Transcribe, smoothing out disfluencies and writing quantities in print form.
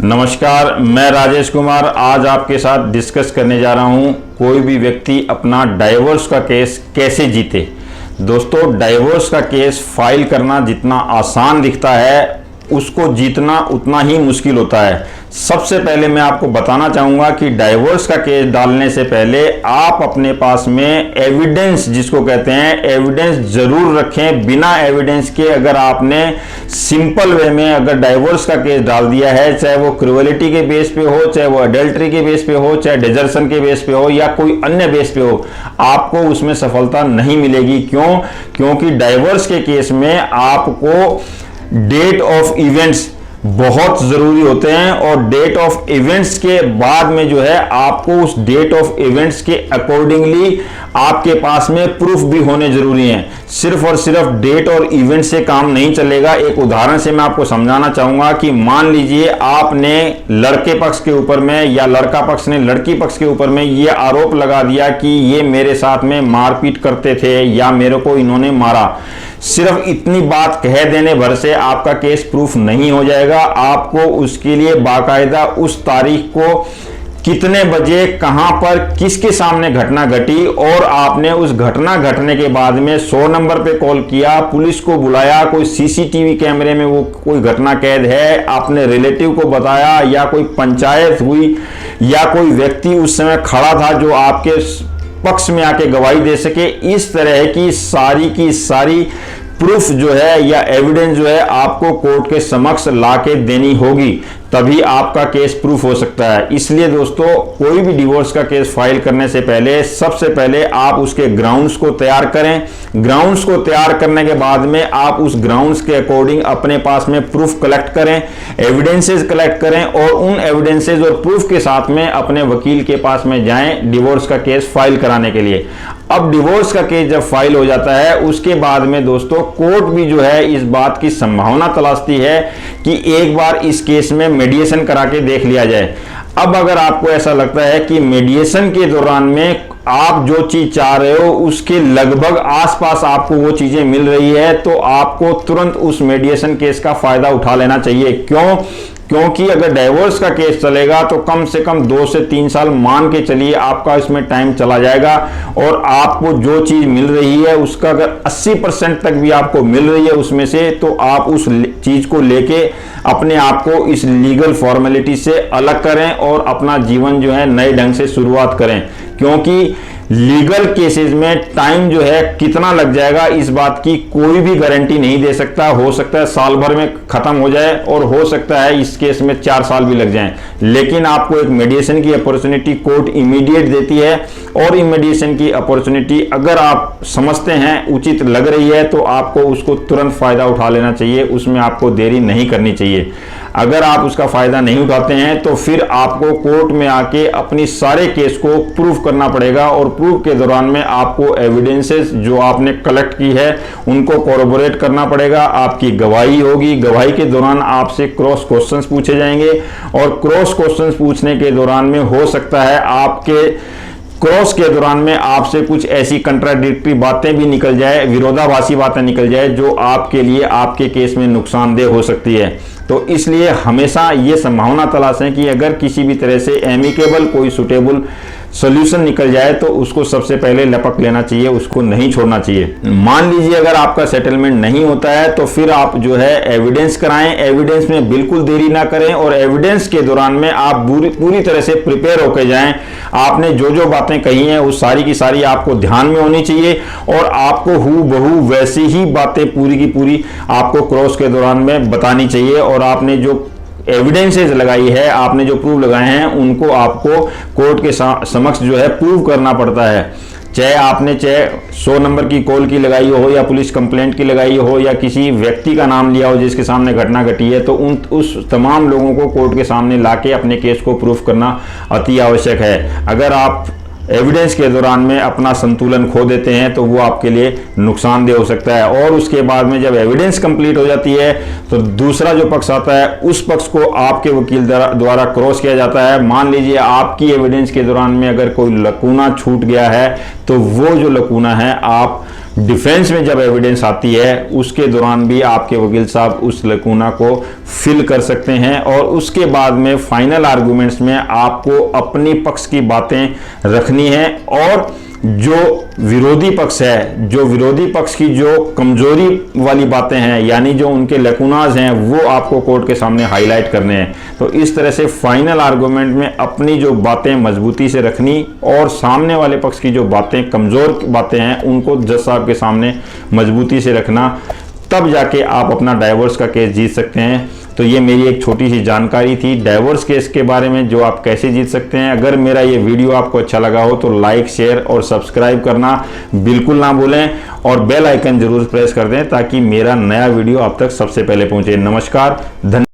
नमस्कार, मैं राजेश कुमार आज आपके साथ डिस्कस करने जा रहा हूं कोई भी व्यक्ति अपना डाइवोर्स का केस कैसे जीते। दोस्तों, डाइवोर्स का केस फाइल करना जितना आसान दिखता है उसको जीतना उतना ही मुश्किल होता है। सबसे पहले मैं आपको बताना चाहूंगा कि डाइवोर्स का केस डालने से पहले आप अपने पास में एविडेंस, जिसको कहते हैं एविडेंस, जरूर रखें। बिना एविडेंस के अगर आपने सिंपल वे में अगर डाइवोर्स का केस डाल दिया है, चाहे वो क्रूएलिटी के बेस पे हो, चाहे वो अडल्ट्री के बेस पे हो, चाहे डिजर्शन के बेस पे हो या कोई अन्य बेस पे हो, आपको उसमें सफलता नहीं मिलेगी। क्यों? क्योंकि डाइवोर्स के केस में आपको डेट ऑफ इवेंट्स बहुत जरूरी होते हैं और डेट ऑफ इवेंट्स के बाद में जो है आपको उस डेट ऑफ इवेंट्स के अकॉर्डिंगली आपके पास में प्रूफ भी होने जरूरी हैं। सिर्फ और सिर्फ डेट और इवेंट से काम नहीं चलेगा। एक उदाहरण से मैं आपको समझाना चाहूंगा कि मान लीजिए आपने लड़के पक्ष के ऊपर में या लड़का पक्ष ने लड़की पक्ष के ऊपर में ये आरोप लगा दिया कि ये मेरे साथ में मारपीट करते थे या मेरे को इन्होंने मारा। सिर्फ इतनी बात कह देने भर से आपका केस प्रूफ नहीं हो जाएगा। आपको उसके लिए बाकायदा उस तारीख को कितने बजे कहां पर किसके सामने घटना घटी और आपने उस घटना घटने के बाद में 100 नंबर पे कॉल किया, पुलिस को बुलाया, कोई सीसीटीवी कैमरे में वो कोई घटना कैद है, आपने रिलेटिव को बताया या कोई पंचायत हुई या कोई व्यक्ति उस समय खड़ा था जो आपके पक्ष में आके गवाही दे सके। इस तरह की सारी प्रूफ जो है या एविडेंस जो है आपको कोर्ट के समक्ष लाके देनी होगी, तभी आपका केस प्रूफ हो सकता है। इसलिए दोस्तों, कोई भी डिवोर्स का केस फाइल करने से पहले सबसे पहले आप उसके ग्राउंड्स को तैयार करें। ग्राउंड्स को तैयार करने के बाद में आप उस ग्राउंड्स के अकॉर्डिंग अपने पास में प्रूफ कलेक्ट करें, एविडेंसेस कलेक्ट करें और उन एविडेंसेस और प्रूफ के साथ में अपने वकील के पास में जाएं डिवोर्स का केस फाइल कराने के लिए। अब डिवोर्स का केस जब फाइल हो जाता है उसके बाद में दोस्तों कोर्ट भी जो है इस बात की संभावना तलाशती है कि एक बार इस केस में मीडिएशन करा के देख लिया जाए। अब अगर आपको ऐसा लगता है कि मीडिएशन के दौरान में आप जो चीज चाह रहे हो उसके लगभग आसपास आपको वो चीजें मिल रही है, तो आपको तुरंत उस मीडिएशन केस का फायदा उठा लेना चाहिए। क्यों? क्योंकि अगर डाइवोर्स का केस चलेगा तो कम से कम 2 से 3 साल मान के चलिए आपका इसमें टाइम चला जाएगा और आपको जो चीज मिल रही है उसका अगर 80% तक भी आपको मिल रही है उसमें से, तो आप उस चीज को लेके अपने आप को इस लीगल फॉर्मेलिटी से अलग करें और अपना जीवन जो है नए ढंग से शुरुआत करें। क्योंकि लीगल केसेस में टाइम जो है कितना लग जाएगा इस बात की कोई भी गारंटी नहीं दे सकता। हो सकता है साल भर में खत्म हो जाए और हो सकता है इस केस में 4 साल भी लग जाएं। लेकिन आपको एक मीडिएशन की अपॉर्चुनिटी कोर्ट इमीडिएट देती है और इमीडिएशन की अपॉर्चुनिटी अगर आप समझते हैं उचित लग रही है तो आपको उसको तुरंत फायदा उठा लेना चाहिए, उसमें आपको देरी नहीं करनी चाहिए। अगर आप उसका फायदा नहीं उठाते हैं तो फिर आपको कोर्ट में आके अपनी सारे केस को प्रूफ करना पड़ेगा और प्रूफ के दौरान में आपको एविडेंसेस जो आपने कलेक्ट की है उनको कोरोबोरेट करना पड़ेगा। आपकी गवाही होगी, गवाही के दौरान आपसे क्रॉस क्वेश्चंस पूछे जाएंगे और क्रॉस क्वेश्चंस पूछने के दौरान में हो सकता है आपके क्रॉस के दौरान में आपसे कुछ ऐसी कंट्राडिक्टरी बातें भी निकल जाए, विरोधाभासी बातें निकल जाए जो आपके लिए आपके केस में नुकसानदेह हो सकती है। तो इसलिए हमेशा ये संभावना तलाशें कि अगर किसी भी तरह से एमिकेबल कोई सुटेबल सॉल्यूशन निकल जाए तो उसको सबसे पहले लपक लेना चाहिए, उसको नहीं छोड़ना चाहिए। मान लीजिए अगर आपका सेटलमेंट नहीं होता है तो फिर आप जो है एविडेंस कराएं, एविडेंस में बिल्कुल देरी ना करें और एविडेंस के दौरान में आप पूरी तरह से प्रिपेयर होकर जाएं। आपने जो जो बातें कही हैं उस सारी की सारी आपको ध्यान में होनी चाहिए और आपको हूबहू वैसी ही बातें पूरी की पूरी आपको क्रॉस के दौरान में बतानी चाहिए और आपने जो एविडेंसेस लगाई है, आपने जो प्रूफ लगाए हैं उनको आपको कोर्ट के समक्ष जो है प्रूव करना पड़ता है। चाहे आपने 100 नंबर की कॉल की लगाई हो या पुलिस कंप्लेंट की लगाई हो या किसी व्यक्ति का नाम लिया हो जिसके सामने घटना घटी है, तो उस तमाम लोगों को कोर्ट के सामने लाके अपने केस को प्रूफ करना अति आवश्यक है। अगर आप एविडेंस के दौरान में अपना संतुलन खो देते हैं तो वो आपके लिए नुकसानदेह हो सकता है। और उसके बाद में जब एविडेंस कंप्लीट हो जाती है तो दूसरा जो पक्ष आता है उस पक्ष को आपके वकील द्वारा क्रॉस किया जाता है। मान लीजिए आपकी एविडेंस के दौरान में अगर कोई लकूना छूट गया है तो वो जो लकूना है आप डिफेंस में जब एविडेंस आती है उसके दौरान भी आपके वकील साहब उस लकूना को फिल कर सकते हैं और उसके बाद में फाइनल आर्गुमेंट्स में आपको अपनी पक्ष की बातें रखनी है और जो विरोधी पक्ष है, जो विरोधी पक्ष की जो कमजोरी वाली बातें हैं यानी जो उनके लकूनाज हैं वो आपको कोर्ट के सामने हाईलाइट करने हैं। तो इस तरह से फाइनल आर्गुमेंट में अपनी जो बातें मजबूती से रखनी और सामने वाले पक्ष की जो बातें कमजोर बातें हैं उनको जज साहब के सामने मजबूती से रखना, तब जाके आप अपना डाइवोर्स का केस जीत सकते हैं। तो ये मेरी एक छोटी सी जानकारी थी डाइवोर्स केस के बारे में जो आप कैसे जीत सकते हैं। अगर मेरा ये वीडियो आपको अच्छा लगा हो तो लाइक, शेयर और सब्सक्राइब करना बिल्कुल ना भूलें और बेल आइकन जरूर प्रेस कर दें ताकि मेरा नया वीडियो आप तक सबसे पहले पहुंचे। नमस्कार, धन्यवाद।